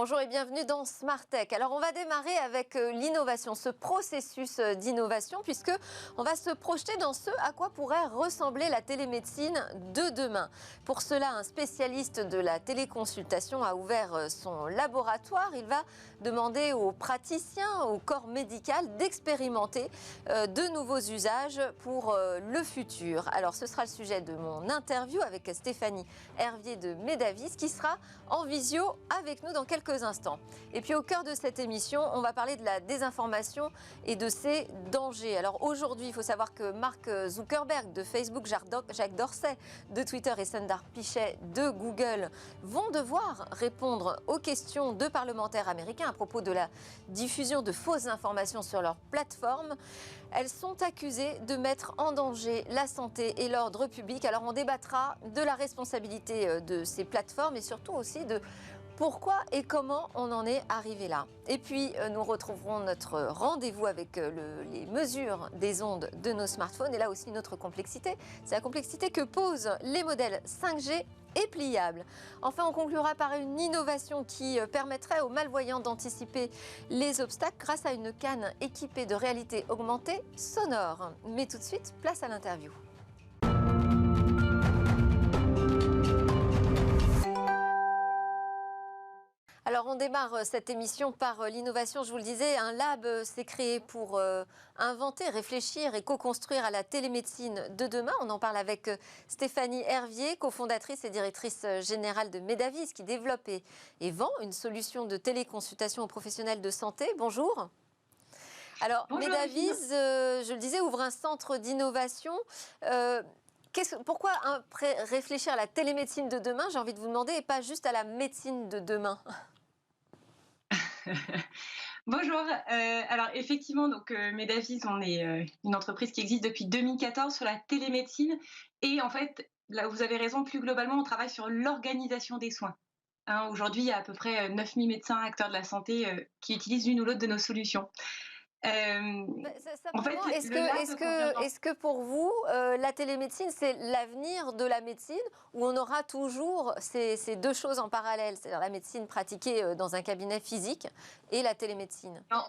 Bonjour et bienvenue dans Smart Tech. Alors on va démarrer avec l'innovation, ce processus d'innovation, puisque on va se projeter dans ce à quoi pourrait ressembler la télémédecine de demain. Pour cela, un spécialiste de la téléconsultation a ouvert son laboratoire. Il va demander aux praticiens, au corps médical d'expérimenter de nouveaux usages pour le futur. Alors ce sera le sujet de mon interview avec Stéphanie Hervier de Medavis, qui sera en visio avec nous dans quelques instants. Et puis au cœur de cette émission, on va parler de la désinformation et de ses dangers. Alors aujourd'hui, il faut savoir que Mark Zuckerberg de Facebook, Jacques Dorsey de Twitter et Sundar Pichai de Google vont devoir répondre aux questions de parlementaires américains à propos de la diffusion de fausses informations sur leur plateforme. Elles sont accusées de mettre en danger la santé et l'ordre public. Alors on débattra de la responsabilité de ces plateformes et surtout aussi de pourquoi et comment on en est arrivé là. Et puis nous retrouverons notre rendez-vous avec les mesures des ondes de nos smartphones et là aussi notre complexité. C'est la complexité que posent les modèles 5G et pliables. Enfin, on conclura par une innovation qui permettrait aux malvoyants d'anticiper les obstacles grâce à une canne équipée de réalité augmentée sonore. Mais tout de suite, place à l'interview. Alors on démarre cette émission par l'innovation, je vous le disais, un lab s'est créé pour inventer, réfléchir et co-construire à la télémédecine de demain. On en parle avec Stéphanie Hervier, cofondatrice et directrice générale de Medavis, qui développe et vend une solution de téléconsultation aux professionnels de santé. Bonjour. Alors Bonjour, Medavis, je le disais, ouvre un centre d'innovation. Pourquoi réfléchir à la télémédecine de demain, j'ai envie de vous demander, et pas juste à la médecine de demain? Bonjour. Alors effectivement, donc Medavis, on est une entreprise qui existe depuis 2014 sur la télémédecine. Et en fait, là où vous avez raison, plus globalement, on travaille sur l'organisation des soins. Hein, aujourd'hui, il y a à peu près 9000 médecins, acteurs de la santé qui utilisent l'une ou l'autre de nos solutions. En fait, Simplement, le lab est-ce que pour vous, la télémédecine, c'est l'avenir de la médecine, où on aura toujours ces deux choses en parallèle, c'est-à-dire la médecine pratiquée dans un cabinet physique et la télémédecine? Non,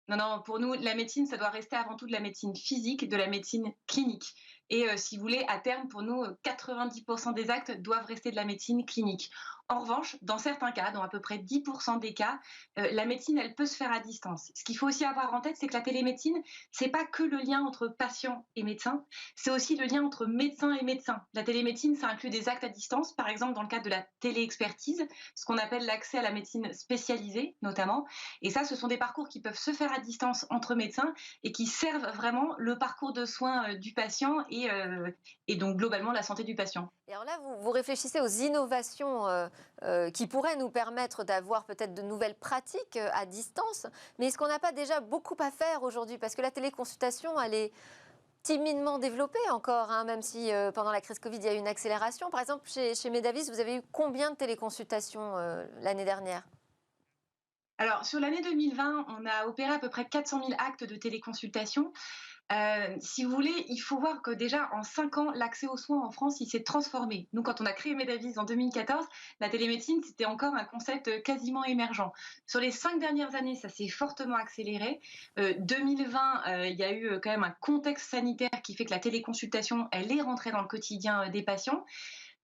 non, non, pour nous, la médecine, ça doit rester avant tout de la médecine physique, de la médecine clinique. Et si vous voulez, à terme, pour nous, 90% des actes doivent rester de la médecine clinique. En revanche, dans certains cas, dans à peu près 10% des cas, la médecine, elle peut se faire à distance. Ce qu'il faut aussi avoir en tête, c'est que la télémédecine, c'est pas que le lien entre patient et médecin, c'est aussi le lien entre médecin et médecin. La télémédecine, ça inclut des actes à distance, par exemple dans le cadre de la téléexpertise, ce qu'on appelle l'accès à la médecine spécialisée, notamment. Et ça, ce sont des parcours qui peuvent se faire à distance entre médecins et qui servent vraiment le parcours de soins du patient et donc globalement la santé du patient. Et alors là, vous réfléchissez aux innovations qui pourraient nous permettre d'avoir peut-être de nouvelles pratiques à distance. Mais est-ce qu'on n'a pas déjà beaucoup à faire aujourd'hui? Parce que la téléconsultation, elle est timidement développée encore, hein, même si pendant la crise Covid, il y a eu une accélération. Par exemple, chez Medavis, vous avez eu combien de téléconsultations l'année dernière? Alors, sur l'année 2020, on a opéré à peu près 400 000 actes de téléconsultation. Si vous voulez, il faut voir que déjà en 5 ans, l'accès aux soins en France, il s'est transformé. Nous, quand on a créé Medavis en 2014, la télémédecine, c'était encore un concept quasiment émergent. Sur les 5 dernières années, ça s'est fortement accéléré. 2020, il y a eu quand même un contexte sanitaire qui fait que la téléconsultation, elle est rentrée dans le quotidien des patients.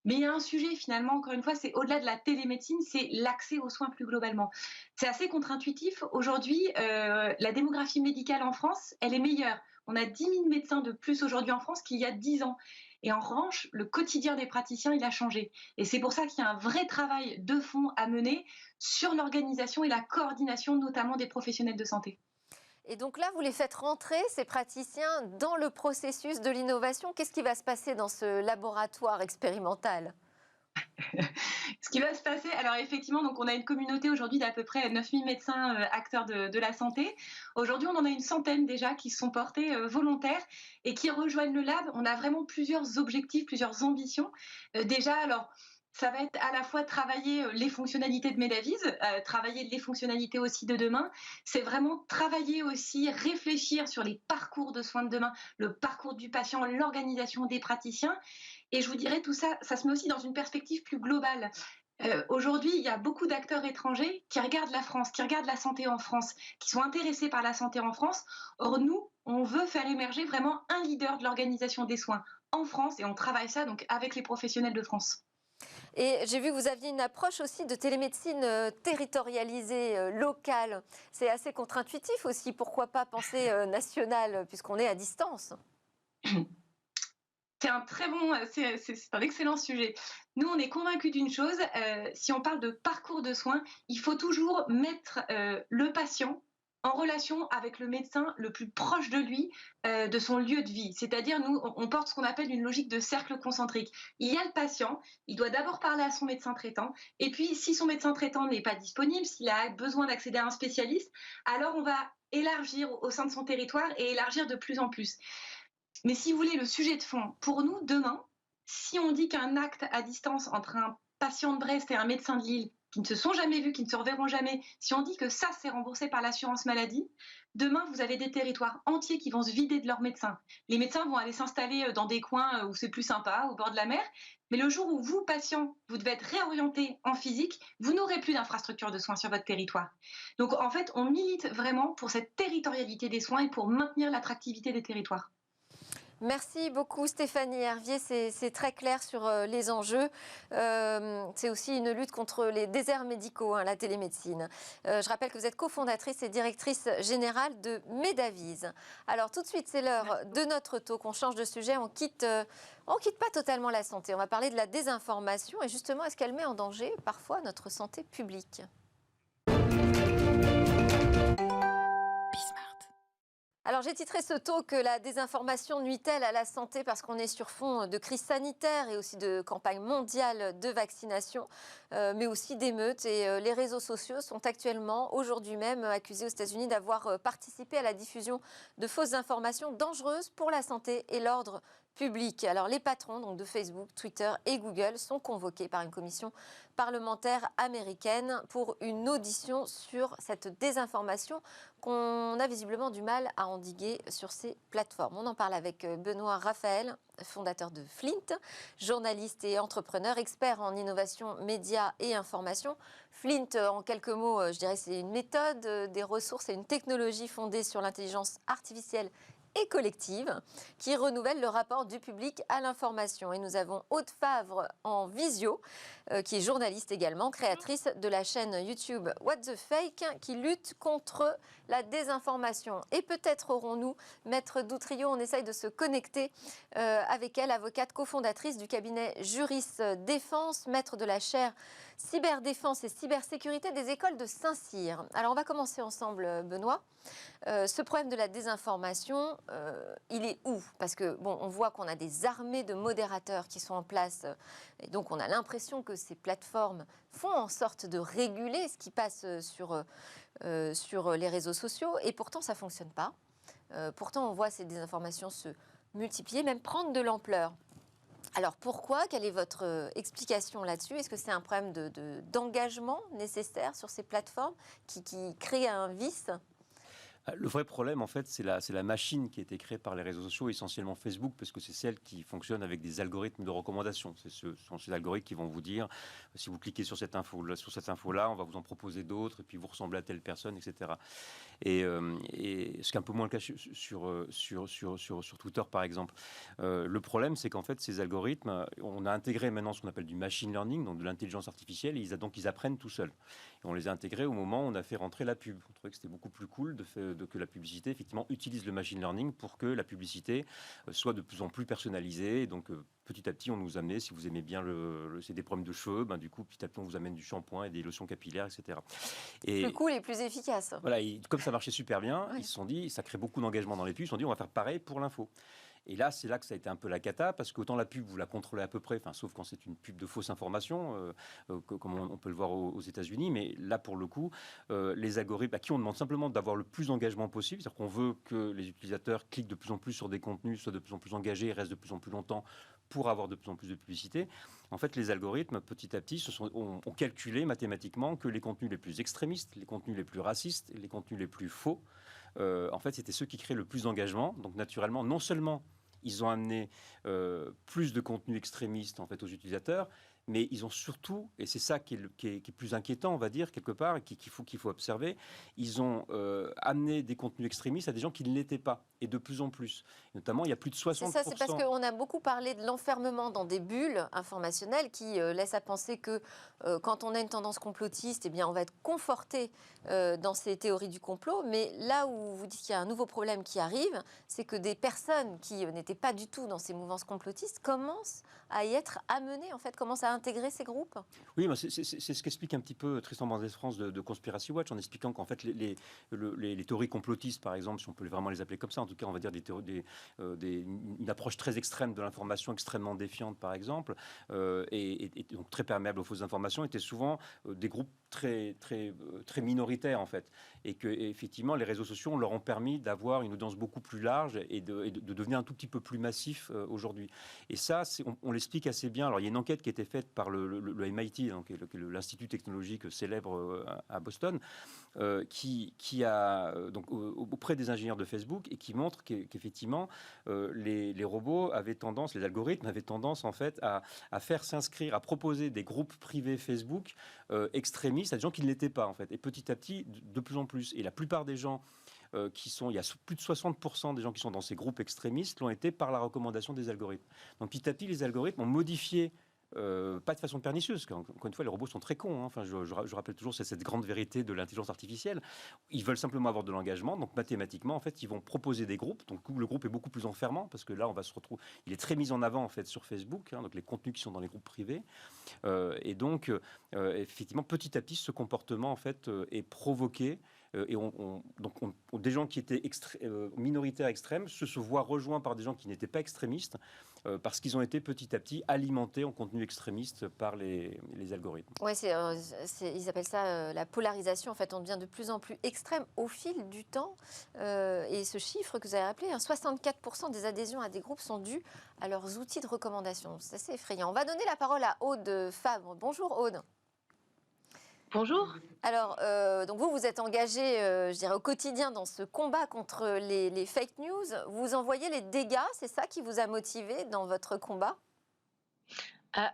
Mais il y a un sujet finalement, encore une fois, c'est au-delà de la télémédecine, c'est l'accès aux soins plus globalement. C'est assez contre-intuitif. Aujourd'hui, la démographie médicale en France, elle est meilleure. On a 10 000 médecins de plus aujourd'hui en France qu'il y a 10 ans. Et en revanche, le quotidien des praticiens, il a changé. Et c'est pour ça qu'il y a un vrai travail de fond à mener sur l'organisation et la coordination, notamment des professionnels de santé. Et donc là, vous les faites rentrer, ces praticiens, dans le processus de l'innovation. Qu'est-ce qui va se passer dans ce laboratoire expérimental? Ce qui va se passer, alors effectivement, donc on a une communauté aujourd'hui d'à peu près 9000 médecins acteurs de la santé. Aujourd'hui, on en a une centaine déjà qui se sont portés volontaires et qui rejoignent le lab. On a vraiment plusieurs objectifs, plusieurs ambitions. Déjà, alors, ça va être à la fois travailler les fonctionnalités de Medavis, travailler les fonctionnalités aussi de demain. C'est vraiment travailler aussi, réfléchir sur les parcours de soins de demain, le parcours du patient, l'organisation des praticiens. Et je vous dirais, tout ça, ça se met aussi dans une perspective plus globale. Aujourd'hui, il y a beaucoup d'acteurs étrangers qui regardent la France, qui regardent la santé en France, qui sont intéressés par la santé en France. Or, nous, on veut faire émerger vraiment un leader de l'organisation des soins en France et on travaille ça donc avec les professionnels de France. Et j'ai vu que vous aviez une approche aussi de télémédecine territorialisée, locale. C'est assez contre-intuitif aussi. Pourquoi pas penser national, puisqu'on est à distance? C'est un très bon, c'est un excellent sujet. Nous, on est convaincus d'une chose, si on parle de parcours de soins, il faut toujours mettre le patient en relation avec le médecin le plus proche de lui, de son lieu de vie. C'est-à-dire, nous, on porte ce qu'on appelle une logique de cercle concentrique. Il y a le patient, il doit d'abord parler à son médecin traitant, et puis si son médecin traitant n'est pas disponible, s'il a besoin d'accéder à un spécialiste, alors on va élargir au sein de son territoire et élargir de plus en plus. Mais si vous voulez, le sujet de fond, pour nous, demain, si on dit qu'un acte à distance entre un patient de Brest et un médecin de Lille, qui ne se sont jamais vus, qui ne se reverront jamais, si on dit que ça, c'est remboursé par l'assurance maladie, demain, vous avez des territoires entiers qui vont se vider de leurs médecins. Les médecins vont aller s'installer dans des coins où c'est plus sympa, au bord de la mer. Mais le jour où vous, patients, vous devez être réorientés en physique, vous n'aurez plus d'infrastructure de soins sur votre territoire. Donc, en fait, on milite vraiment pour cette territorialité des soins et pour maintenir l'attractivité des territoires. Merci beaucoup Stéphanie Hervier, c'est très clair sur les enjeux. C'est aussi une lutte contre les déserts médicaux, hein, la télémédecine. Je rappelle que vous êtes cofondatrice et directrice générale de Medavise. Alors tout de suite, c'est l'heure de notre talk. On change de sujet, on quitte pas totalement la santé. On va parler de la désinformation et justement, est-ce qu'elle met en danger parfois notre santé publique ? Alors j'ai titré ce talk La désinformation nuit-elle à la santé parce qu'on est sur fond de crise sanitaire et aussi de campagne mondiale de vaccination, mais aussi d'émeutes. Et les réseaux sociaux sont actuellement, aujourd'hui même, accusés aux États-Unis d'avoir participé à la diffusion de fausses informations dangereuses pour la santé et l'ordre public. Alors les patrons donc, de Facebook, Twitter et Google sont convoqués par une commission parlementaire américaine pour une audition sur cette désinformation qu'on a visiblement du mal à endiguer sur ces plateformes. On en parle avec Benoît Raphaël, fondateur de Flint, journaliste et entrepreneur, expert en innovation, médias et information. Flint, en quelques mots, je dirais c'est une méthode, des ressources et une technologie fondée sur l'intelligence artificielle et collective qui renouvelle le rapport du public à l'information. Et nous avons Aude Favre en visio, qui est journaliste également, créatrice de la chaîne YouTube What the Fake, qui lutte contre la désinformation. Et peut-être aurons-nous, Maître Doutrillo, on essaye de se connecter avec elle, avocate cofondatrice du cabinet Juris Défense, maître de la chaire Cyberdéfense et cybersécurité des écoles de Saint-Cyr. Alors on va commencer ensemble, Benoît. Ce problème de la désinformation, il est où? Parce que bon, on voit qu'on a des armées de modérateurs qui sont en place, et donc on a l'impression que ces plateformes font en sorte de réguler ce qui passe sur les réseaux sociaux, et pourtant ça ne fonctionne pas. Pourtant, on voit ces désinformations se multiplier, même prendre de l'ampleur. Alors pourquoi? Quelle est votre explication là-dessus? Est-ce que c'est un problème d'engagement nécessaire sur ces plateformes qui crée un vice? Le vrai problème, en fait, c'est la machine qui a été créée par les réseaux sociaux, essentiellement Facebook, parce que c'est celle qui fonctionne avec des algorithmes de recommandation. Ce sont ces algorithmes qui vont vous dire, si vous cliquez sur cette info-là, on va vous en proposer d'autres, et puis vous ressemblez à telle personne, etc. Et ce qui est un peu moins le cas sur Twitter, par exemple. Le problème, c'est qu'en fait, ces algorithmes, on a intégré maintenant ce qu'on appelle du machine learning, donc de l'intelligence artificielle, et ils apprennent tout seuls. Et on les a intégrés au moment où on a fait rentrer la pub. On trouvait que c'était beaucoup plus cool que la publicité, effectivement, utilise le machine learning pour que la publicité soit de plus en plus personnalisée. Et donc, petit à petit, on nous amenait, si vous aimez bien c'est des problèmes de cheveux, du coup, petit à petit, on vous amène du shampoing et des lotions capillaires, etc. Et plus cool et plus efficace. Voilà, comme ça marchait super bien, Oui. ils se sont dit, ça crée beaucoup d'engagement dans les pubs, ils se sont dit, on va faire pareil pour l'info. Et là, c'est là que ça a été un peu la cata, parce qu'autant la pub, vous la contrôlez à peu près, sauf quand c'est une pub de fausse information, comme on peut le voir aux États-Unis. Mais là, pour le coup, les algorithmes à qui on demande simplement d'avoir le plus d'engagement possible, c'est-à-dire qu'on veut que les utilisateurs cliquent de plus en plus sur des contenus, soient de plus en plus engagés, et restent de plus en plus longtemps pour avoir de plus en plus de publicité. En fait, les algorithmes, petit à petit, ont calculé mathématiquement que les contenus les plus extrémistes, les contenus les plus racistes, les contenus les plus faux, en fait, c'était ceux qui créaient le plus d'engagement. Donc, naturellement, non seulement ils ont amené plus de contenus extrémistes en fait aux utilisateurs, mais ils ont surtout, et c'est ça qui est plus inquiétant, on va dire, quelque part, et qu'il faut observer, ils ont amené des contenus extrémistes à des gens qui ne l'étaient pas, et de plus en plus. Notamment, il y a plus de 60%. C'est ça, c'est parce qu'on a beaucoup parlé de l'enfermement dans des bulles informationnelles qui laissent à penser que quand on a une tendance complotiste, eh bien, on va être conforté dans ces théories du complot. Mais là où vous dites qu'il y a un nouveau problème qui arrive, c'est que des personnes qui n'étaient pas du tout dans ces mouvances complotistes commencent à y être amenées, en fait, commencent à intégrer ces groupes. Oui, c'est ce qu'explique un petit peu Tristan Mendès-France de Conspiracy Watch, en expliquant qu'en fait, les théories complotistes, par exemple, si on peut vraiment les appeler comme ça, en tout cas, on va dire une approche très extrême de l'information, extrêmement défiante, par exemple, et donc très perméable aux fausses informations, étaient souvent des groupes très minoritaires, en fait. Et que, effectivement, les réseaux sociaux leur ont permis d'avoir une audience beaucoup plus large et de devenir un tout petit peu plus massif aujourd'hui. Et ça, on l'explique assez bien. Alors, il y a une enquête qui a été faite par le MIT, donc, l'Institut technologique célèbre à Boston, qui a donc auprès des ingénieurs de Facebook et qui montre qu'effectivement les robots avaient tendance, les algorithmes avaient tendance en fait à faire s'inscrire, à proposer des groupes privés Facebook extrémistes à des gens qui ne l'étaient pas en fait, et petit à petit de plus en plus. Et la plupart des gens il y a plus de 60% des gens qui sont dans ces groupes extrémistes l'ont été par la recommandation des algorithmes. Donc petit à petit, les algorithmes ont modifié, pas de façon pernicieuse, parce qu'encore une fois, les robots sont très cons. Hein. Enfin, je rappelle toujours, c'est cette grande vérité de l'intelligence artificielle. Ils veulent simplement avoir de l'engagement, donc mathématiquement, en fait, ils vont proposer des groupes. Donc le groupe est beaucoup plus enfermant, parce que là, on va se retrouver. Il est très mis en avant en fait sur Facebook, hein, donc les contenus qui sont dans les groupes privés. Et donc, effectivement, petit à petit, ce comportement en fait est provoqué. Et des gens qui étaient minoritaires extrêmes se voient rejoints par des gens qui n'étaient pas extrémistes parce qu'ils ont été petit à petit alimentés en contenu extrémiste par les algorithmes. Oui, ils appellent ça la polarisation. En fait, on devient de plus en plus extrême au fil du temps. Et ce chiffre que vous avez rappelé, 64% des adhésions à des groupes sont dues à leurs outils de recommandation. C'est assez effrayant. On va donner la parole à Aude Fabre. Bonjour Aude. Bonjour. Alors, donc vous êtes engagé, je dirais, au quotidien dans ce combat contre les fake news. Vous en voyez les dégâts, c'est ça qui vous a motivé dans votre combat ?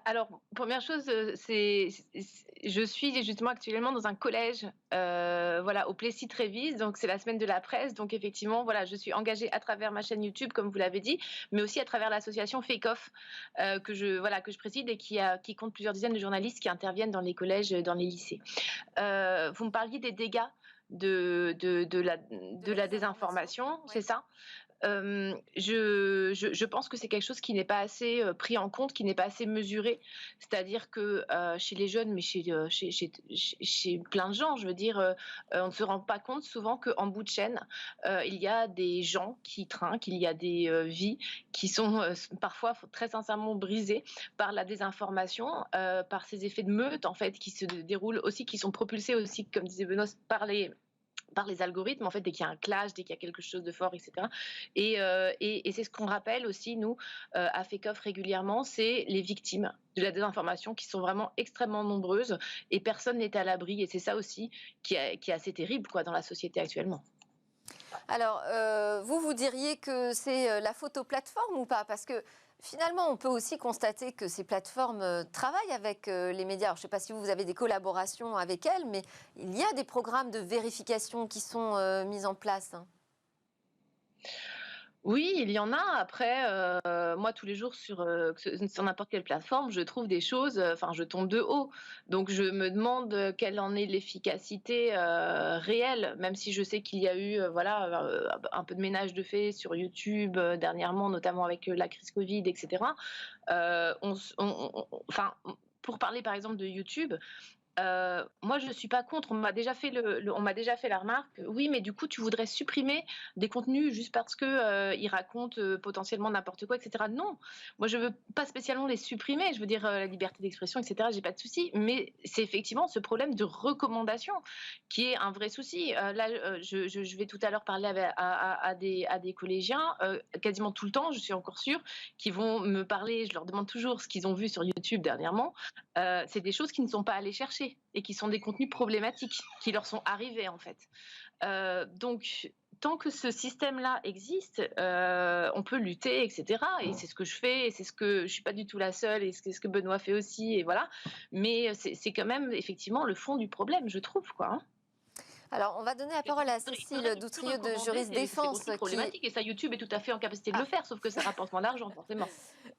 Alors, première chose, je suis justement actuellement dans un collège, au Plessis-Trévise, donc c'est la semaine de la presse, donc effectivement, voilà, je suis engagée à travers ma chaîne YouTube, comme vous l'avez dit, mais aussi à travers l'association Fake Off, que je préside et qui compte plusieurs dizaines de journalistes qui interviennent dans les collèges, dans les lycées. Vous me parliez des dégâts de la désinformation, oui. C'est ça ? Je pense que c'est quelque chose qui n'est pas assez pris en compte, qui n'est pas assez mesuré. C'est-à-dire que chez les jeunes, mais chez plein de gens, je veux dire, on ne se rend pas compte souvent qu'en bout de chaîne, il y a des gens qui trinquent, il y a des vies qui sont parfois très sincèrement brisées par la désinformation, par ces effets de meute en fait qui se déroulent aussi, qui sont propulsés aussi, comme disait Benoît, par les algorithmes, en fait, dès qu'il y a un clash, dès qu'il y a quelque chose de fort, etc. Et c'est ce qu'on rappelle aussi, nous, à Fake Off régulièrement, c'est les victimes de la désinformation qui sont vraiment extrêmement nombreuses et personne n'est à l'abri. Et c'est ça aussi qui est assez terrible quoi, dans la société actuellement. Alors, vous diriez que c'est la faute aux plateformes ou pas ? Parce que finalement, on peut aussi constater que ces plateformes travaillent avec les médias. Alors, je ne sais pas si vous avez des collaborations avec elles, mais il y a des programmes de vérification qui sont mis en place. Oui, il y en a. Après, moi, tous les jours, sur n'importe quelle plateforme, je trouve des choses, je tombe de haut. Donc, je me demande quelle en est l'efficacité réelle, même si je sais qu'il y a eu un peu de ménage de fait sur YouTube dernièrement, notamment avec la crise Covid, etc. Pour parler, par exemple, de YouTube, moi, je ne suis pas contre. On m'a déjà fait la remarque. Oui, mais du coup, tu voudrais supprimer des contenus juste parce que ils racontent potentiellement n'importe quoi, etc. Non, moi, je veux pas spécialement les supprimer. Je veux dire la liberté d'expression, etc. J'ai pas de souci. Mais c'est effectivement ce problème de recommandation qui est un vrai souci. Je vais tout à l'heure parler à des collégiens, quasiment tout le temps, je suis encore sûre, qui vont me parler. Je leur demande toujours ce qu'ils ont vu sur YouTube dernièrement. C'est des choses qu'ils ne sont pas allés chercher et qui sont des contenus problématiques qui leur sont arrivés en fait. Donc tant que ce système-là existe, on peut lutter, etc. Et c'est ce que je fais, et je suis pas du tout la seule, et c'est ce que Benoît fait aussi, et voilà. Mais c'est quand même effectivement le fond du problème, je trouve, quoi. Hein. Alors, on va donner la parole à Cécile Doutrieux de Juris Défense. C'est aussi problématique, et ça, YouTube est tout à fait en capacité de le faire, sauf que ça rapporte moins d'argent, forcément.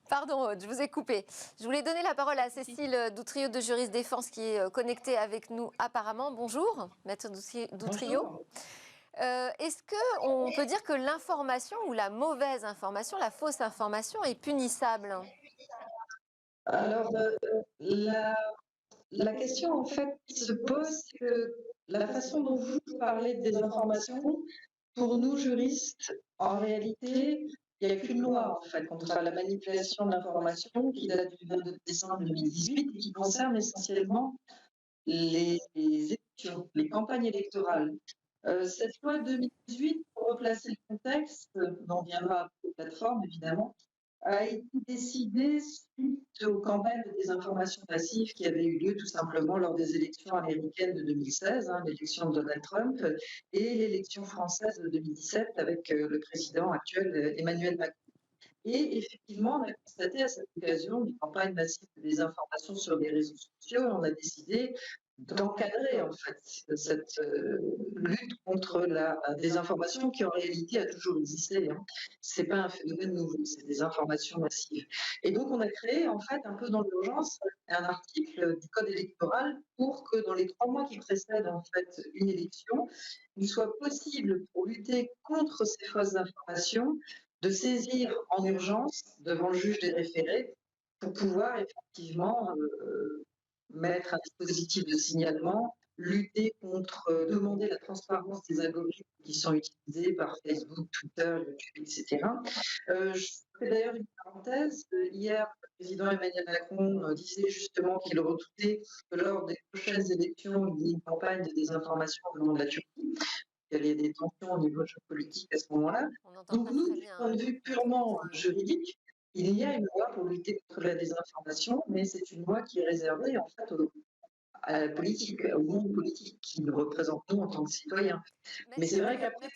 Pardon, Aude, je vous ai coupé. Je voulais donner la parole à Cécile Doutrieux de Juris Défense qui est connectée avec nous apparemment. Bonjour, maître Doutrieux. Est-ce qu'on peut dire que l'information ou la mauvaise information, la fausse information est punissable? Alors, la question en fait qui se pose, c'est que la façon dont vous parlez de désinformation, pour nous juristes, en réalité, il n'y a qu'une loi en fait contre la manipulation de l'information qui date du 22 décembre 2018 et qui concerne essentiellement les élections, les campagnes électorales. Cette loi de 2018, pour replacer le contexte, dont viendra la plateforme évidemment, a été décidée suite aux campagnes de désinformation massive qui avaient eu lieu tout simplement lors des élections américaines de 2016, l'élection de Donald Trump, et l'élection française de 2017 avec le président actuel Emmanuel Macron. Et effectivement, on a constaté à cette occasion une campagne massive de désinformation sur les réseaux sociaux, et on a décidé d'encadrer en fait cette lutte contre la désinformation qui en réalité a toujours existé. C'est pas un phénomène nouveau, c'est des informations massives. Et donc on a créé en fait un peu dans l'urgence un article du code électoral pour que dans les 3 mois qui précèdent en fait une élection, il soit possible pour lutter contre ces fausses informations de saisir en urgence devant le juge des référés pour pouvoir effectivement mettre un dispositif de signalement, lutter contre, demander la transparence des algorithmes qui sont utilisés par Facebook, Twitter, YouTube, etc. Je fais d'ailleurs une parenthèse. Hier, le président Emmanuel Macron disait justement qu'il redoutait que lors des prochaines élections, il y ait une campagne de désinformation venant de la Turquie. Il y a des tensions au niveau géopolitique à ce moment-là. Donc nous, du point de vue purement juridique, il y a une loi pour lutter contre la désinformation, mais c'est une loi qui est réservée en fait à la politique, au monde politique qui nous représente nous en tant que citoyens. Mais c'est vrai qu'après,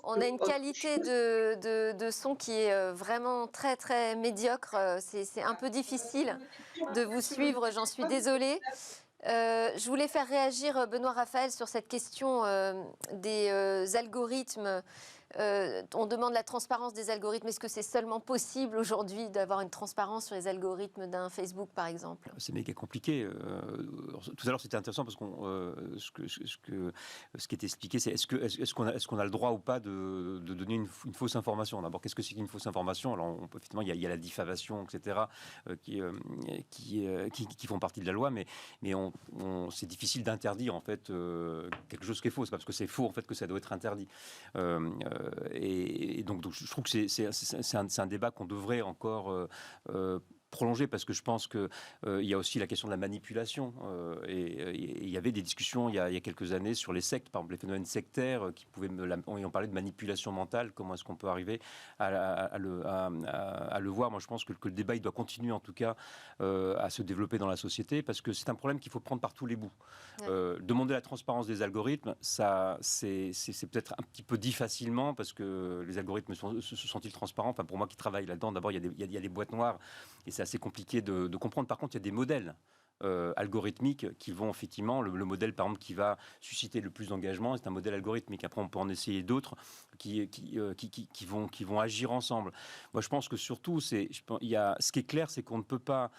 on a une qualité de son qui est vraiment très très médiocre. C'est un peu difficile de vous suivre, j'en suis désolée. Je voulais faire réagir Benoît Raphaël sur cette question des algorithmes. On demande la transparence des algorithmes. Est-ce que c'est seulement possible aujourd'hui d'avoir une transparence sur les algorithmes d'un Facebook, par exemple? C'est méga compliqué. Tout à l'heure, c'était intéressant parce que ce qui est expliqué, c'est est-ce qu'on a le droit ou pas de donner une fausse information. D'abord, qu'est-ce que c'est qu'une fausse information? Alors, effectivement, il y a la diffamation, etc., qui font partie de la loi, mais c'est difficile d'interdire en fait quelque chose qui est faux. C'est pas parce que c'est faux en fait que ça doit être interdit. Et donc, je trouve que c'est un débat qu'on devrait encore prolonger, parce que je pense qu'il y a aussi la question de la manipulation. Et il y avait des discussions il y a quelques années sur les sectes, par exemple les phénomènes sectaires qui pouvaient on parlait de manipulation mentale. Comment est-ce qu'on peut arriver à le voir? Moi, je pense que le débat il doit continuer en tout cas à se développer dans la société, parce que c'est un problème qu'il faut prendre par tous les bouts. Demander la transparence des algorithmes, ça c'est peut-être un petit peu dit facilement, parce que les algorithmes se sont-ils transparents? Enfin, pour moi qui travaille là-dedans, d'abord il y a des boîtes noires et c'est assez compliqué de comprendre. Par contre, il y a des modèles algorithmiques qui vont effectivement, le modèle par exemple qui va susciter le plus d'engagement, c'est un modèle algorithmique. Après, on peut en essayer d'autres qui vont agir ensemble. Moi, je pense que surtout, ce qui est clair, c'est qu'on ne peut pas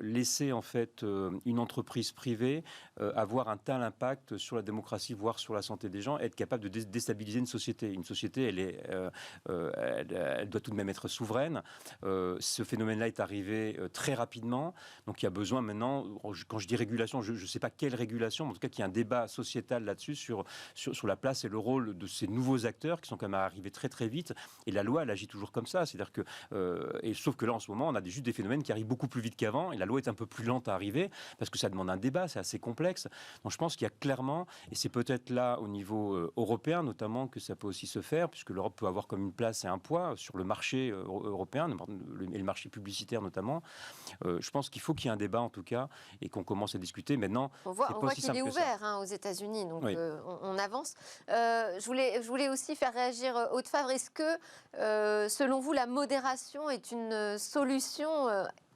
laisser en fait une entreprise privée avoir un tel impact sur la démocratie, voire sur la santé des gens, être capable de déstabiliser une société. Une société, elle doit tout de même être souveraine. Ce phénomène-là est arrivé très rapidement, donc il y a besoin maintenant, quand je dis régulation, je ne sais pas quelle régulation, mais en tout cas qu'il y ait un débat sociétal là-dessus sur la place et le rôle de ces nouveaux acteurs qui sont quand même arrivés très très vite. Et la loi, elle agit toujours comme ça, c'est-à-dire que sauf que là en ce moment, on a juste des phénomènes qui arrivent beaucoup plus vite qu'avant, et la loi est un peu plus lente à arriver parce que ça demande un débat, c'est assez complexe. Donc je pense qu'il y a clairement, et c'est peut-être là au niveau européen notamment que ça peut aussi se faire, puisque l'Europe peut avoir comme une place et un poids sur le marché européen et le marché publicitaire notamment. Je pense qu'il faut qu'il y ait un débat en tout cas cas et qu'on commence à discuter. Maintenant, on voit qu'il est ouvert aux États-Unis, donc oui. On avance. Je voulais aussi faire réagir Aude Favre. Est-ce que, selon vous, la modération est une solution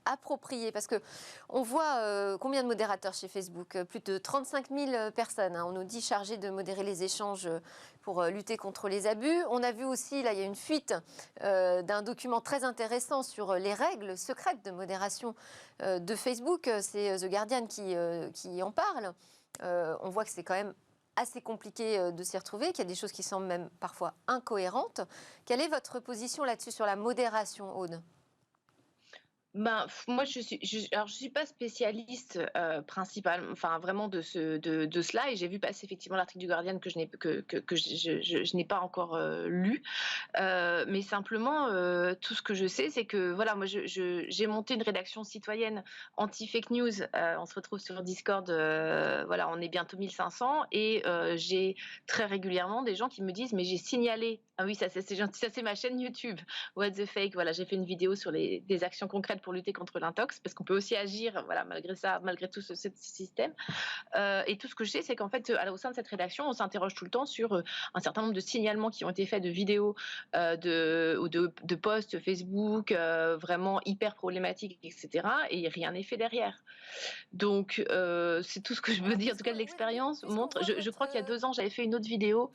appropriée? Parce qu'on voit combien de modérateurs chez Facebook? Plus de 35 000 personnes, on nous dit, chargées de modérer les échanges pour lutter contre les abus. On a vu aussi, là, il y a une fuite d'un document très intéressant sur les règles secrètes de modération de Facebook. C'est The Guardian qui en parle. On voit que c'est quand même assez compliqué de s'y retrouver, qu'il y a des choses qui semblent même parfois incohérentes. Quelle est votre position là-dessus sur la modération, Aude ? Moi, je suis pas spécialiste vraiment de cela, et j'ai vu passer effectivement l'article du Guardian que je n'ai pas encore lu, mais simplement tout ce que je sais, c'est que voilà, moi j'ai monté une rédaction citoyenne anti-fake news. On se retrouve sur Discord, voilà, on est bientôt 1500, et j'ai très régulièrement des gens qui me disent mais j'ai signalé. Ah oui, ça c'est ma chaîne YouTube What the Fake. Voilà, j'ai fait une vidéo sur des actions concrètes pour lutter contre l'intox, parce qu'on peut aussi agir, voilà, malgré tout ce système. Et tout ce que je sais, c'est qu'en fait, au sein de cette rédaction, on s'interroge tout le temps sur un certain nombre de signalements qui ont été faits de vidéos ou de posts Facebook vraiment hyper problématiques, etc. Et rien n'est fait derrière. Donc, c'est tout ce que je veux dire. En tout cas, de l'expérience montre. Je crois qu'il y a 2 ans, j'avais fait une autre vidéo.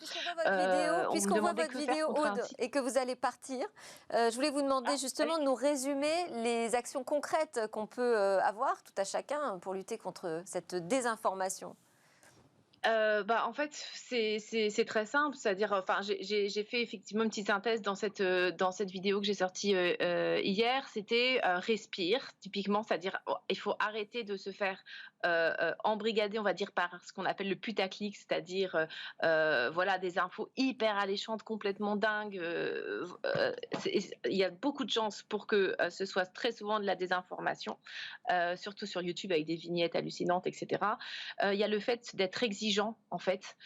Puisqu'on voit votre vidéo, Aude, et que vous allez partir, je voulais vous demander justement de nous résumer les actions concrètes qu'on peut avoir, tout à chacun, pour lutter contre cette désinformation. En fait, c'est très simple, c'est-à-dire, j'ai fait effectivement une petite synthèse dans cette vidéo que j'ai sortie hier. C'était respire, typiquement, c'est-à-dire il faut arrêter de se faire embrigader, on va dire, par ce qu'on appelle le putaclic, c'est-à-dire voilà, des infos hyper alléchantes, complètement dingues. Il y a beaucoup de chances pour que ce soit très souvent de la désinformation, surtout sur YouTube avec des vignettes hallucinantes, etc. Il y a le fait d'être exigeant, en fait,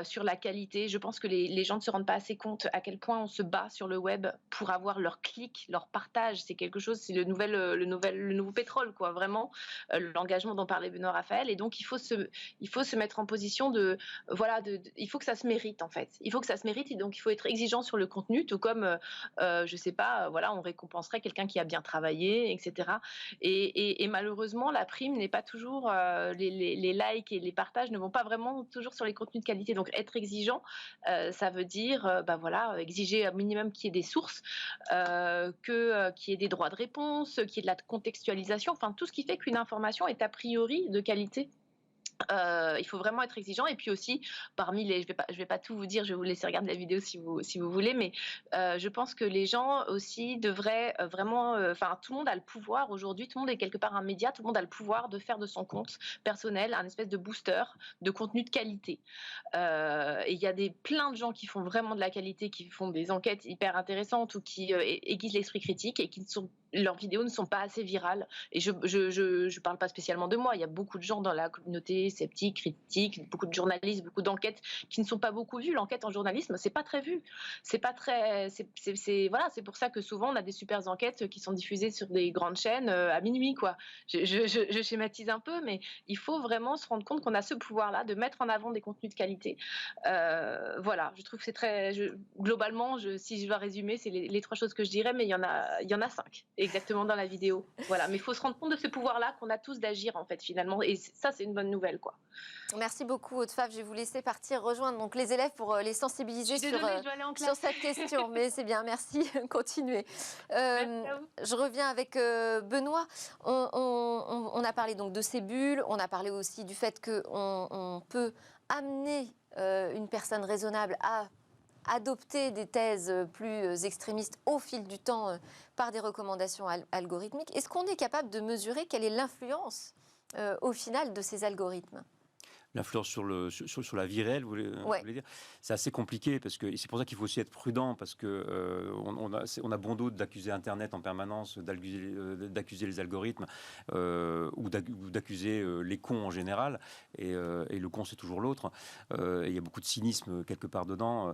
sur la qualité. Je pense que les gens ne se rendent pas assez compte à quel point on se bat sur le web pour avoir leur clic, leur partage. C'est quelque chose, c'est le nouveau pétrole, quoi, vraiment, l'engagement dont parlait Benoît Raphaël. Et donc, il faut se mettre en position il faut que ça se mérite, en fait. Il faut que ça se mérite, et donc il faut être exigeant sur le contenu, tout comme, je sais pas, voilà, on récompenserait quelqu'un qui a bien travaillé, etc. Et malheureusement, la prime n'est pas toujours, les likes et les partages ne vont pas vraiment toujours sur les contenus de qualité. Donc être exigeant, ça veut dire exiger un minimum qu'il y ait des sources, qu'il y ait des droits de réponse, qu'il y ait de la contextualisation, enfin tout ce qui fait qu'une information est a priori de qualité. Il faut vraiment être exigeant. Et puis aussi, je vais pas tout vous dire, je vais vous laisser regarder la vidéo si vous voulez, mais je pense que les gens aussi devraient vraiment, tout le monde a le pouvoir aujourd'hui, tout le monde est quelque part un média, tout le monde a le pouvoir de faire de son compte personnel un espèce de booster de contenu de qualité. Et il y a plein de gens qui font vraiment de la qualité, qui font des enquêtes hyper intéressantes ou qui aiguisent l'esprit critique, et leurs vidéos ne sont pas assez virales. Et je parle pas spécialement de moi, il y a beaucoup de gens dans la communauté sceptique, critique, beaucoup de journalistes, beaucoup d'enquêtes qui ne sont pas beaucoup vues. L'enquête en journalisme, c'est pas très vu. C'est pas très, voilà, c'est pour ça que souvent on a des super enquêtes qui sont diffusées sur des grandes chaînes à minuit, quoi. Je schématise un peu, mais il faut vraiment se rendre compte qu'on a ce pouvoir-là de mettre en avant des contenus de qualité. Voilà, je trouve que c'est très, globalement, si je dois résumer, c'est les 3 choses que je dirais, mais il y en a 5 exactement dans la vidéo. Voilà, mais il faut se rendre compte de ce pouvoir-là qu'on a tous d'agir, en fait, finalement, et ça, c'est une bonne nouvelle, quoi. Merci beaucoup, Aude Favre. Je vais vous laisser partir rejoindre donc les élèves pour les sensibiliser sur cette question. Mais c'est bien, merci. Continuez. Je reviens avec Benoît. On a parlé donc de ces bulles. On a parlé aussi du fait qu'on peut amener une personne raisonnable à adopter des thèses plus extrémistes au fil du temps par des recommandations algorithmiques. Est-ce qu'on est capable de mesurer quelle est l'influence au final de ces algorithmes ? L'influence sur la vie réelle, vous voulez dire, c'est assez compliqué parce que c'est pour ça qu'il faut aussi être prudent parce que on a bon dos d'accuser Internet en permanence, d'accuser les algorithmes ou d'accuser les cons en général. Et le con, c'est toujours l'autre. Il y a beaucoup de cynisme quelque part dedans.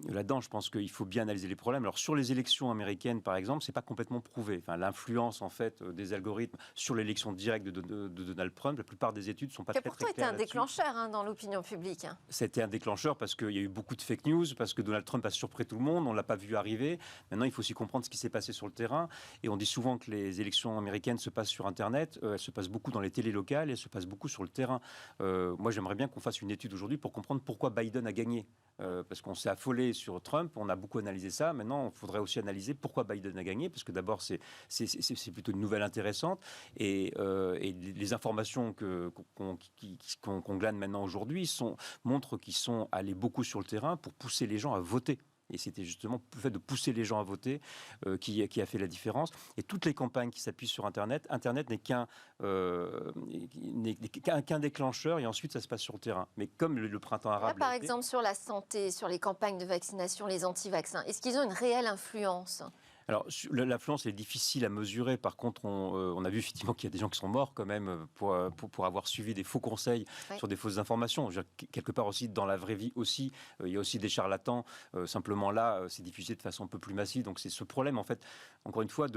Là-dedans, je pense qu'il faut bien analyser les problèmes. Alors sur les élections américaines, par exemple, c'est pas complètement prouvé. Enfin, l'influence en fait des algorithmes sur l'élection directe de Donald Trump, la plupart des études sont pas très claires. Qui a pourtant été un déclencheur dans l'opinion publique. C'était un déclencheur parce qu'il y a eu beaucoup de fake news, parce que Donald Trump a surpris tout le monde, on ne l'a pas vu arriver. Maintenant, il faut aussi comprendre ce qui s'est passé sur le terrain. Et on dit souvent que les élections américaines se passent sur Internet. Elles se passent beaucoup dans les télés locales et elles se passent beaucoup sur le terrain. Moi, j'aimerais bien qu'on fasse une étude aujourd'hui pour comprendre pourquoi Biden a gagné. Parce qu'on s'est affolé sur Trump, on a beaucoup analysé ça. Maintenant, il faudrait aussi analyser pourquoi Biden a gagné, parce que d'abord, c'est plutôt une nouvelle intéressante. Et les informations qu'on glane maintenant aujourd'hui montrent qu'ils sont allés beaucoup sur le terrain pour pousser les gens à voter. Et c'était justement le fait de pousser les gens à voter qui a fait la différence. Et toutes les campagnes qui s'appuient sur Internet n'est qu'un déclencheur et ensuite ça se passe sur le terrain. Mais comme le printemps arabe... Là, par exemple, sur la santé, sur les campagnes de vaccination, les anti-vaccins, est-ce qu'ils ont une réelle influence ? Alors, l'influence est difficile à mesurer. Par contre, on a vu effectivement qu'il y a des gens qui sont morts quand même pour avoir suivi des faux conseils sur des fausses informations. Je veux dire, quelque part aussi, dans la vraie vie aussi, il y a aussi des charlatans. Simplement là, c'est diffusé de façon un peu plus massive. Donc, c'est ce problème, en fait, encore une fois,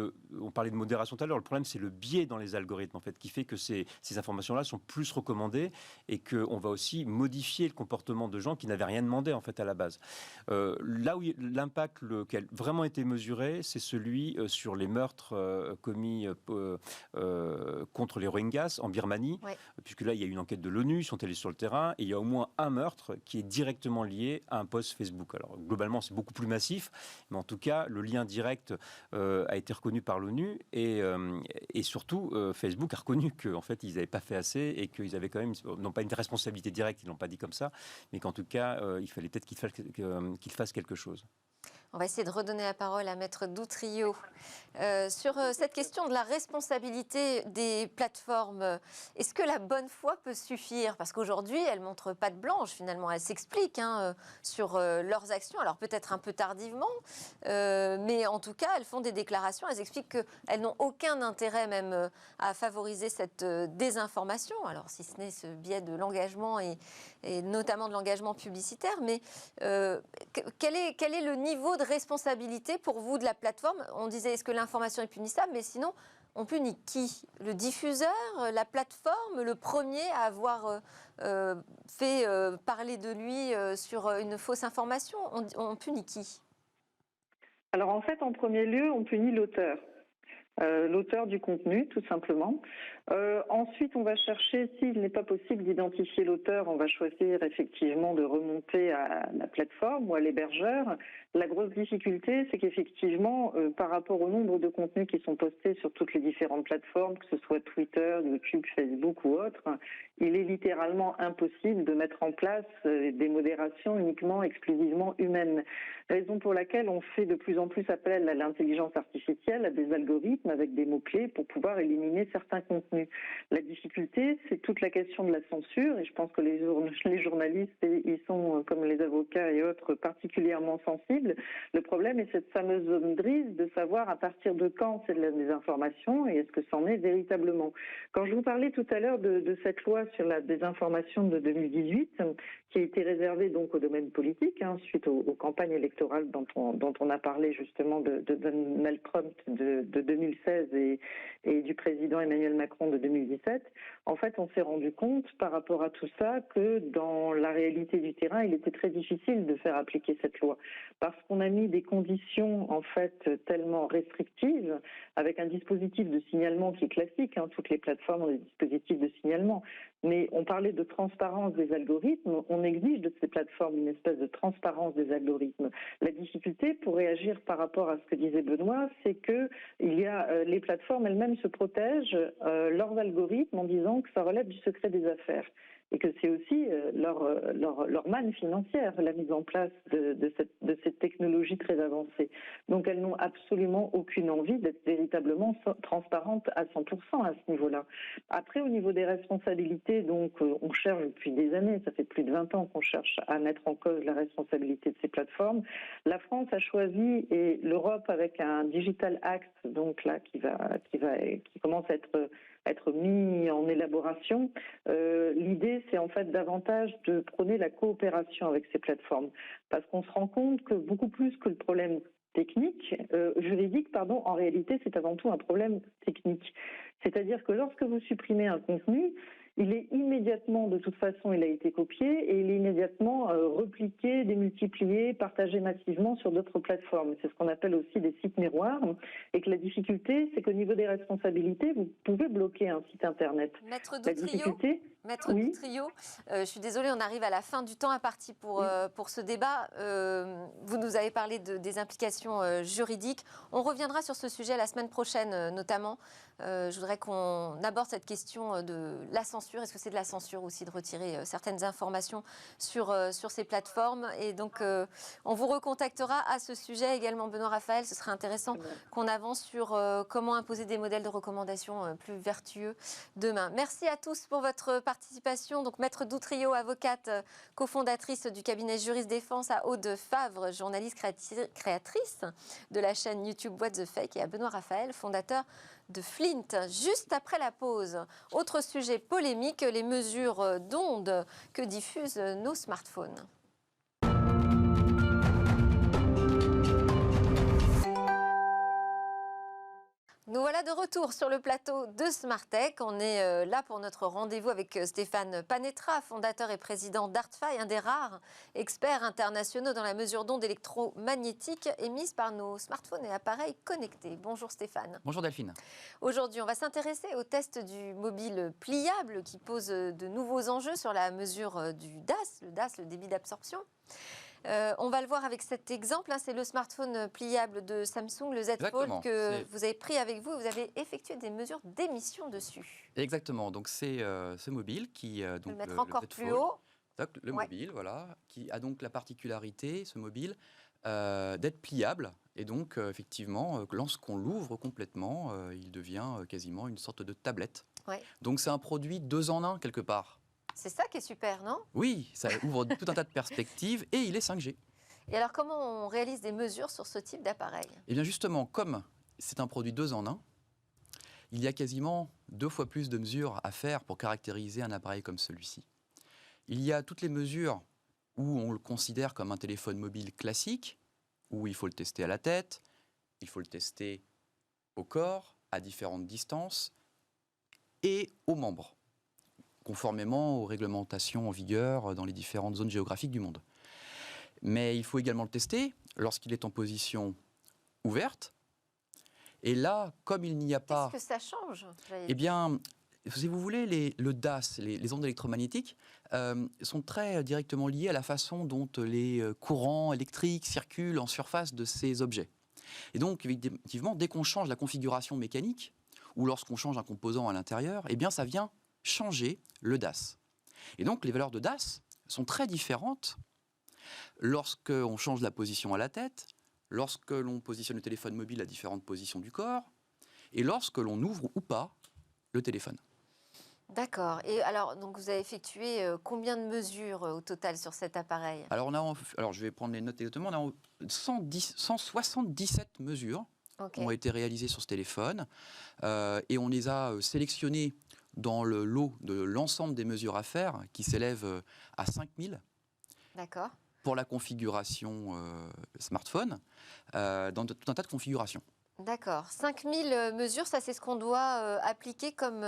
on parlait de modération tout à l'heure. Le problème, c'est le biais dans les algorithmes, en fait, qui fait que ces informations-là sont plus recommandées et qu'on va aussi modifier le comportement de gens qui n'avaient rien demandé, en fait, à la base. Là où l'impact qui a vraiment été mesuré, c'est celui sur les meurtres commis contre les Rohingyas en Birmanie, puisque là, il y a eu une enquête de l'ONU, ils sont allés sur le terrain, et il y a au moins un meurtre qui est directement lié à un post Facebook. Alors, globalement, c'est beaucoup plus massif, mais en tout cas, le lien direct a été reconnu par l'ONU, et surtout, Facebook a reconnu qu'en fait, ils n'avaient pas fait assez, et qu'ils avaient quand même, non pas une responsabilité directe, ils ne l'ont pas dit comme ça, mais qu'en tout cas, il fallait peut-être qu'ils fassent quelque chose. On va essayer de redonner la parole à Maître Doutrillo. Sur cette question de la responsabilité des plateformes, est-ce que la bonne foi peut suffire ? Parce qu'aujourd'hui, elles ne montrent pas de blanche, finalement. Elles s'expliquent sur leurs actions, alors peut-être un peu tardivement, mais en tout cas, elles font des déclarations, elles expliquent qu'elles n'ont aucun intérêt même à favoriser cette désinformation, alors si ce n'est ce biais de l'engagement et notamment de l'engagement publicitaire, mais quel est le niveau de responsabilité pour vous de la plateforme ? On disait, est-ce que l'information est punissable ? Mais sinon, on punit qui ? Le diffuseur, la plateforme, le premier à avoir fait parler de lui sur une fausse information ? On punit qui ? Alors en fait, en premier lieu, on punit l'auteur. L'auteur du contenu, tout simplement. Ensuite, on va chercher, s'il n'est pas possible d'identifier l'auteur, on va choisir effectivement de remonter à la plateforme ou à l'hébergeur. La grosse difficulté, c'est qu'effectivement, par rapport au nombre de contenus qui sont postés sur toutes les différentes plateformes, que ce soit Twitter, YouTube, Facebook ou autres, il est littéralement impossible de mettre en place des modérations uniquement, exclusivement humaines. Raison pour laquelle on fait de plus en plus appel à l'intelligence artificielle, à des algorithmes avec des mots-clés pour pouvoir éliminer certains contenus. La difficulté, c'est toute la question de la censure, et je pense que les journalistes, ils sont, comme les avocats et autres, particulièrement sensibles. Le problème est cette fameuse zone grise de savoir à partir de quand c'est de la désinformation et est-ce que c'en est véritablement. Quand je vous parlais tout à l'heure de cette loi sur la désinformation de 2018, qui a été réservée donc au domaine politique, suite aux campagnes électorales dont on a parlé justement de Donald Trump de 2016 et du président Emmanuel Macron de 2017, en fait, on s'est rendu compte par rapport à tout ça que dans la réalité du terrain, il était très difficile de faire appliquer cette loi parce qu'on a mis des conditions en fait tellement restrictives avec un dispositif de signalement qui est classique. Toutes les plateformes ont des dispositifs de signalement. Mais on parlait de transparence des algorithmes, on exige de ces plateformes une espèce de transparence des algorithmes. La difficulté pour réagir par rapport à ce que disait Benoît, c'est que les plateformes elles-mêmes se protègent leurs algorithmes en disant que ça relève du secret des affaires. et que c'est aussi leur manne financière, la mise en place de cette technologie très avancée. Donc elles n'ont absolument aucune envie d'être véritablement transparentes à 100% à ce niveau-là. Après, au niveau des responsabilités, donc on cherche depuis des années, ça fait plus de 20 ans qu'on cherche à mettre en cause la responsabilité de ces plateformes. La France a choisi, et l'Europe avec un Digital Act, donc là qui commence à être mis en élaboration. L'idée, c'est en fait davantage de prôner la coopération avec ces plateformes, parce qu'on se rend compte que beaucoup plus que le problème juridique, en réalité, c'est avant tout un problème technique. C'est-à-dire que lorsque vous supprimez un contenu, il est immédiatement, de toute façon, il a été copié et il est immédiatement repliqué, démultiplié, partagé massivement sur d'autres plateformes. C'est ce qu'on appelle aussi des sites miroirs. Et que la difficulté, c'est qu'au niveau des responsabilités, vous pouvez bloquer un site Internet. Maître Doutrio, Doutrio, je suis désolée, on arrive à la fin du temps imparti pour ce débat. Vous nous avez parlé des implications juridiques. On reviendra sur ce sujet la semaine prochaine, notamment. Je voudrais qu'on aborde cette question de la censure. Est-ce que c'est de la censure aussi de retirer certaines informations sur ces plateformes? Et donc, on vous recontactera à ce sujet également, Benoît Raphaël. Ce serait intéressant qu'on avance sur comment imposer des modèles de recommandation plus vertueux demain. Merci à tous pour votre participation. Donc, Maître Doutrio, avocate, cofondatrice du cabinet Juris Défense, à Aude Favre, journaliste créatrice de la chaîne YouTube What the Fake, et à Benoît Raphaël, fondateur de Flint. Juste après la pause, autre sujet polémique, les mesures d'ondes que diffusent nos smartphones. Nous voilà de retour sur le plateau de Smartech. On est là pour notre rendez-vous avec Stéphane Panetra, fondateur et président d'ArtFi, un des rares experts internationaux dans la mesure d'ondes électromagnétiques émises par nos smartphones et appareils connectés. Bonjour Stéphane. Bonjour Delphine. Aujourd'hui, on va s'intéresser au test du mobile pliable qui pose de nouveaux enjeux sur la mesure du DAS, le débit d'absorption. On va le voir avec cet exemple, c'est le smartphone pliable de Samsung, le Z Fold, que vous avez pris avec vous et vous avez effectué des mesures d'émission dessus. Exactement, donc c'est ce mobile qui... donc, le mettre encore plus haut. Le mobile, voilà, qui a donc la particularité, ce mobile, d'être pliable. Et donc, effectivement, lorsqu'on l'ouvre complètement, il devient quasiment une sorte de tablette. Ouais. Donc c'est un produit 2 en 1 quelque part. C'est ça qui est super, non? Oui, ça ouvre tout un tas de perspectives et il est 5G. Et alors, comment on réalise des mesures sur ce type d'appareil? Eh bien justement, comme c'est un produit 2 en 1, il y a quasiment 2 fois plus de mesures à faire pour caractériser un appareil comme celui-ci. Il y a toutes les mesures où on le considère comme un téléphone mobile classique, où il faut le tester à la tête, il faut le tester au corps, à différentes distances, et aux membres, conformément aux réglementations en vigueur dans les différentes zones géographiques du monde. Mais il faut également le tester lorsqu'il est en position ouverte. Et là, comme il n'y a pas... Qu'est-ce que ça change? Eh bien, si vous voulez, le DAS, les ondes électromagnétiques, sont très directement liées à la façon dont les courants électriques circulent en surface de ces objets. Et donc, effectivement, dès qu'on change la configuration mécanique, ou lorsqu'on change un composant à l'intérieur, eh bien, ça vient changer le DAS. Et donc, les valeurs de DAS sont très différentes lorsqu'on change la position à la tête, lorsque l'on positionne le téléphone mobile à différentes positions du corps, et lorsque l'on ouvre ou pas le téléphone. D'accord. Et alors, donc vous avez effectué combien de mesures au total sur cet appareil? Alors, je vais prendre les notes exactement. On a 177 mesures ont été réalisées sur ce téléphone, et on les a sélectionnées dans le lot de l'ensemble des mesures à faire, qui s'élève à 5000. D'accord. Pour la configuration smartphone, dans tout un tas de configurations. D'accord. 5000 mesures, ça c'est ce qu'on doit appliquer comme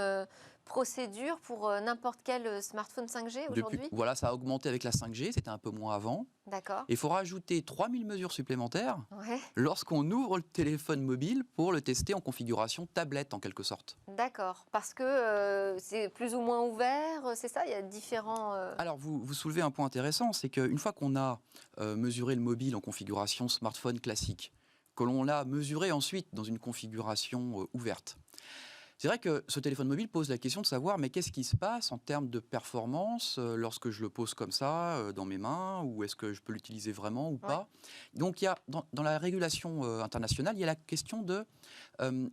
procédure pour n'importe quel smartphone 5G aujourd'hui? Voilà, ça a augmenté avec la 5G, c'était un peu moins avant. D'accord. Il faut rajouter 3000 mesures supplémentaires lorsqu'on ouvre le téléphone mobile pour le tester en configuration tablette en quelque sorte. D'accord, parce que c'est plus ou moins ouvert, c'est ça? Il y a différents... Alors vous soulevez un point intéressant, c'est qu'une fois qu'on a mesuré le mobile en configuration smartphone classique, que l'on l'a mesuré ensuite dans une configuration ouverte, C'est vrai que ce téléphone mobile pose la question de savoir mais qu'est-ce qui se passe en termes de performance lorsque je le pose comme ça dans mes mains, ou est-ce que je peux l'utiliser vraiment ou pas. Donc il y a dans la régulation internationale, il y a la question de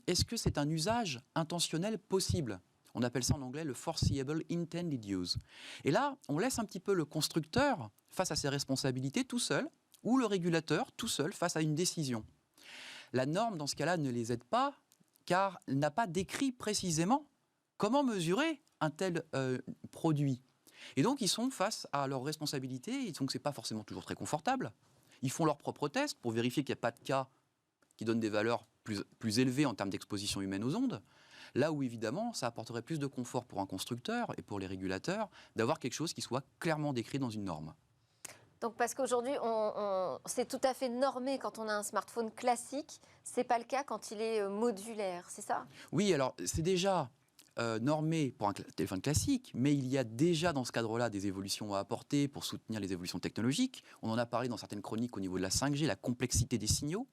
est-ce que c'est un usage intentionnel possible. On appelle ça en anglais le foreseeable intended use. Et là, on laisse un petit peu le constructeur face à ses responsabilités tout seul, ou le régulateur tout seul face à une décision. La norme, dans ce cas-là, ne les aide pas, car elle n'a pas décrit précisément comment mesurer un tel produit. Et donc, ils sont face à leurs responsabilités, et donc ce n'est pas forcément toujours très confortable. Ils font leurs propres tests pour vérifier qu'il n'y a pas de cas qui donnent des valeurs plus élevées en termes d'exposition humaine aux ondes. Là où, évidemment, ça apporterait plus de confort pour un constructeur et pour les régulateurs d'avoir quelque chose qui soit clairement décrit dans une norme. Donc parce qu'aujourd'hui, c'est tout à fait normé quand on a un smartphone classique. Ce n'est pas le cas quand il est modulaire, c'est ça? Oui, alors c'est déjà normé pour un téléphone classique, mais il y a déjà dans ce cadre-là des évolutions à apporter pour soutenir les évolutions technologiques. On en a parlé dans certaines chroniques au niveau de la 5G, la complexité des signaux.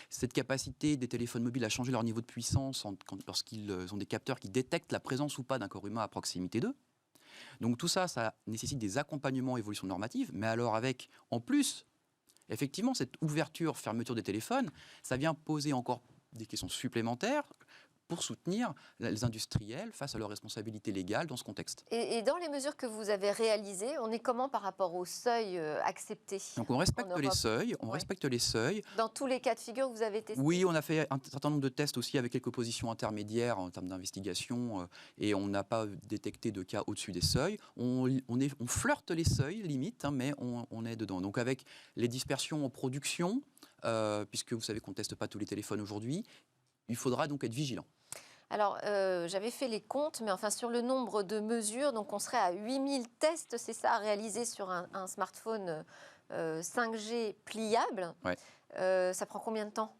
Cette capacité des téléphones mobiles à changer leur niveau de puissance lorsqu'ils ont des capteurs qui détectent la présence ou pas d'un corps humain à proximité d'eux. Donc tout ça, ça nécessite des accompagnements évolution normative, mais alors avec, en plus, effectivement, cette ouverture-fermeture des téléphones, ça vient poser encore des questions supplémentaires pour soutenir les industriels face à leurs responsabilités légales dans ce contexte. Et dans les mesures que vous avez réalisées, on est comment par rapport aux seuils acceptés? Donc on respecte les seuils, respecte les seuils. Dans tous les cas de figure, vous avez testé? Oui, on a fait un certain nombre de tests aussi avec quelques positions intermédiaires en termes d'investigation et on n'a pas détecté de cas au-dessus des seuils. On flirte les seuils, limite, hein, mais on est dedans. Donc avec les dispersions en production, puisque vous savez qu'on ne teste pas tous les téléphones aujourd'hui, il faudra donc être vigilant. Alors, j'avais fait les comptes, mais enfin, sur le nombre de mesures, donc on serait à 8000 tests, c'est ça, à réaliser sur un smartphone 5G pliable. Ouais. Ça prend combien de temps?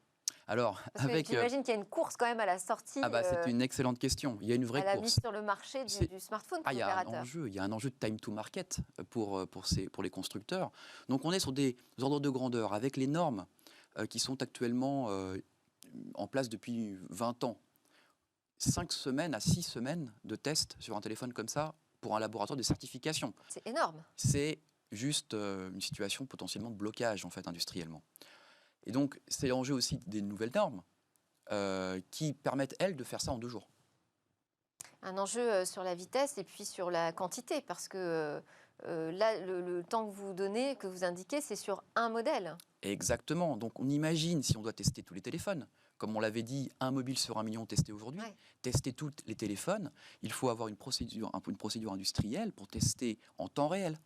Alors, j'imagine qu'il y a une course quand même à la sortie. C'est une excellente question. Il y a une vraie course. À la mise sur le marché du smartphone pour l'opérateur. Il y a un enjeu de time to market pour les constructeurs. Donc, on est sur des ordres de grandeur avec les normes qui sont actuellement en place depuis 20 ans. 5 semaines à 6 semaines de tests sur un téléphone comme ça pour un laboratoire de certification. C'est énorme. C'est juste une situation potentiellement de blocage en fait industriellement. Et donc c'est l'enjeu aussi des nouvelles normes qui permettent elles de faire ça en 2 jours. Un enjeu sur la vitesse et puis sur la quantité parce que là le temps que vous donnez, que vous indiquez, c'est sur un modèle. Exactement. Donc on imagine si on doit tester tous les téléphones. Comme on l'avait dit, 1 mobile sur 1 million testé aujourd'hui. Ouais. Tester tous les téléphones, il faut avoir une procédure industrielle pour tester en temps réel.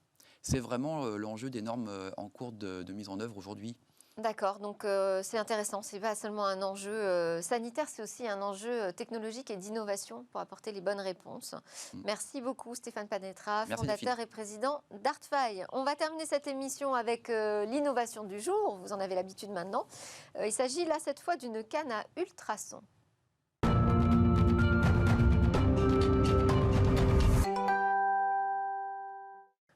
C'est vraiment l'enjeu des normes en cours de mise en œuvre aujourd'hui. D'accord, donc c'est intéressant. C'est pas seulement un enjeu sanitaire, c'est aussi un enjeu technologique et d'innovation pour apporter les bonnes réponses. Merci beaucoup Stéphane Panetra, fondateur et président d'Artfy. On va terminer cette émission avec l'innovation du jour. Vous en avez l'habitude maintenant. Il s'agit là cette fois d'une canne à ultrasons.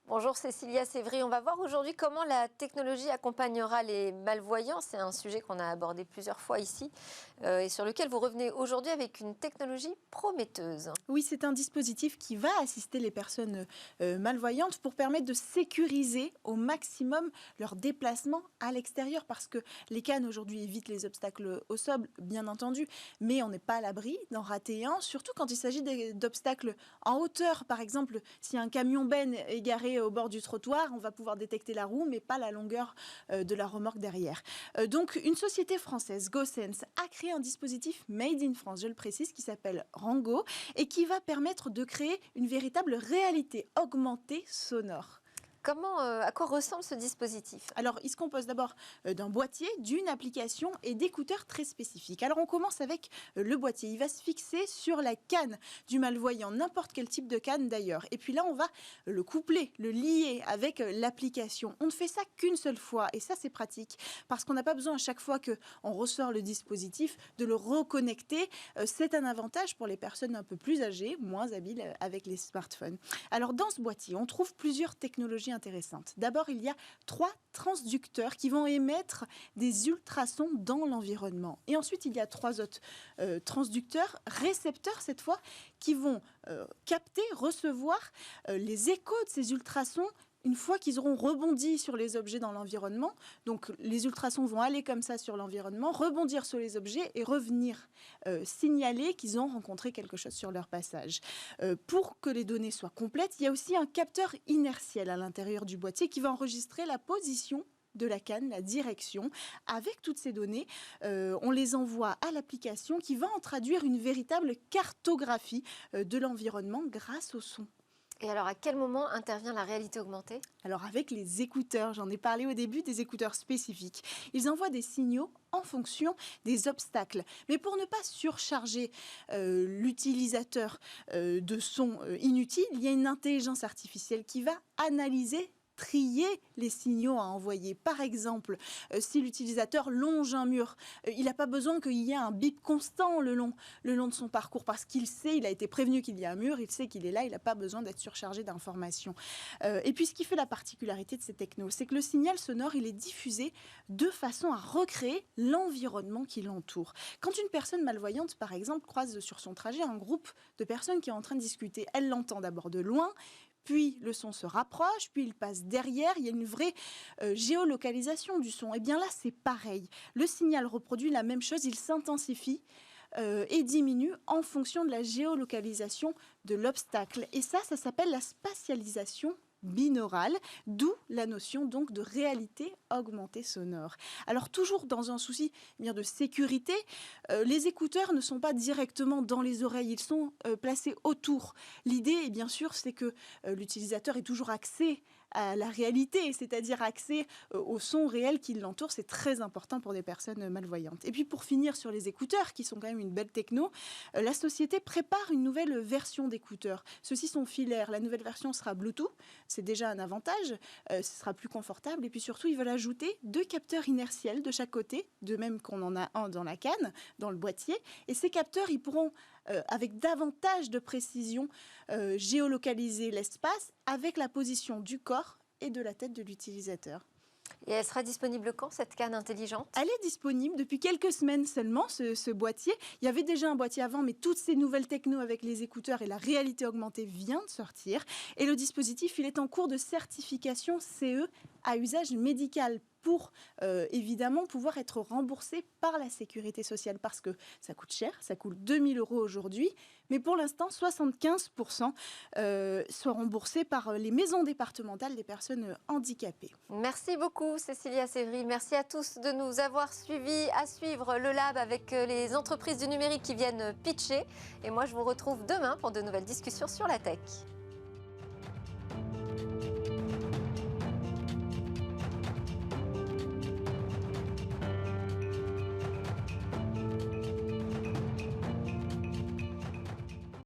Bonjour Cécilia Sévry, on va voir aujourd'hui comment la technologie accompagnera les malvoyants. C'est un sujet qu'on a abordé plusieurs fois ici et sur lequel vous revenez aujourd'hui avec une technologie prometteuse. Oui, c'est un dispositif qui va assister les personnes malvoyantes pour permettre de sécuriser au maximum leur déplacement à l'extérieur parce que les cannes aujourd'hui évitent les obstacles au sol, bien entendu, mais on n'est pas à l'abri d'en rater un, surtout quand il s'agit d'obstacles en hauteur. Par exemple, si un camion benne est garé au bord du trottoir, on va pouvoir détecter la roue, mais pas la longueur de la remorque derrière. Donc, une société française, GoSense, a créé un dispositif made in France, je le précise, qui s'appelle Rango et qui va permettre de créer une véritable réalité augmentée sonore. À quoi ressemble ce dispositif? Alors, il se compose d'abord d'un boîtier, d'une application et d'écouteurs très spécifiques. Alors, on commence avec le boîtier. Il va se fixer sur la canne du malvoyant, n'importe quel type de canne d'ailleurs. Et puis là, on va le coupler, le lier avec l'application. On ne fait ça qu'une seule fois et ça, c'est pratique parce qu'on n'a pas besoin à chaque fois qu'on ressort le dispositif de le reconnecter. C'est un avantage pour les personnes un peu plus âgées, moins habiles avec les smartphones. Alors, dans ce boîtier, on trouve plusieurs technologies intéressantes. D'abord, il y a 3 transducteurs qui vont émettre des ultrasons dans l'environnement. Et ensuite, il y a 3 autres transducteurs, récepteurs cette fois, qui vont capter, recevoir les échos de ces ultrasons une fois qu'ils auront rebondi sur les objets dans l'environnement. Donc les ultrasons vont aller comme ça sur l'environnement, rebondir sur les objets et revenir signaler qu'ils ont rencontré quelque chose sur leur passage. Pour que les données soient complètes, il y a aussi un capteur inertiel à l'intérieur du boîtier qui va enregistrer la position de la canne, la direction. Avec toutes ces données, on les envoie à l'application qui va en traduire une véritable cartographie de l'environnement grâce au son. Et alors, à quel moment intervient la réalité augmentée? Alors, avec les écouteurs, j'en ai parlé au début, des écouteurs spécifiques. Ils envoient des signaux en fonction des obstacles. Mais pour ne pas surcharger l'utilisateur de sons inutiles, il y a une intelligence artificielle qui va analyser, trier les signaux à envoyer. Par exemple, si l'utilisateur longe un mur, il n'a pas besoin qu'il y ait un bip constant le long de son parcours parce qu'il sait, il a été prévenu qu'il y a un mur, il sait qu'il est là, il n'a pas besoin d'être surchargé d'informations. Et puis ce qui fait la particularité de ces technos, c'est que le signal sonore, il est diffusé de façon à recréer l'environnement qui l'entoure. Quand une personne malvoyante, par exemple, croise sur son trajet un groupe de personnes qui est en train de discuter, elle l'entend d'abord de loin, puis le son se rapproche, puis il passe derrière, il y a une vraie géolocalisation du son. Et bien là, c'est pareil. Le signal reproduit la même chose, il s'intensifie et diminue en fonction de la géolocalisation de l'obstacle. Et ça s'appelle la spatialisation binaurale, d'où la notion donc de réalité augmentée sonore. Alors toujours dans un souci de sécurité, les écouteurs ne sont pas directement dans les oreilles, ils sont placés autour. L'idée, bien sûr, c'est que l'utilisateur ait toujours accès à la réalité, c'est-à-dire accès au son réel qui l'entoure. C'est très important pour des personnes malvoyantes. Et puis pour finir sur les écouteurs, qui sont quand même une belle techno, la société prépare une nouvelle version d'écouteurs. Ceux-ci sont filaires, la nouvelle version sera Bluetooth, c'est déjà un avantage, ce sera plus confortable. Et puis surtout, ils veulent ajouter 2 capteurs inertiels de chaque côté, de même qu'on en a un dans la canne, dans le boîtier. Et ces capteurs, ils pourront avec davantage de précision, géolocaliser l'espace avec la position du corps et de la tête de l'utilisateur. Et elle sera disponible quand, cette canne intelligente? Elle est disponible depuis quelques semaines seulement, ce boîtier. Il y avait déjà un boîtier avant, mais toutes ces nouvelles technos avec les écouteurs et la réalité augmentée vient de sortir. Et le dispositif, il est en cours de certification CE à usage médical pour évidemment pouvoir être remboursé par la sécurité sociale parce que ça coûte cher, ça coûte 2 000 € aujourd'hui, mais pour l'instant 75% sont remboursés par les maisons départementales des personnes handicapées. Merci beaucoup Cécilia Sévry, merci à tous de nous avoir suivis, à suivre le Lab avec les entreprises du numérique qui viennent pitcher et moi je vous retrouve demain pour de nouvelles discussions sur la tech.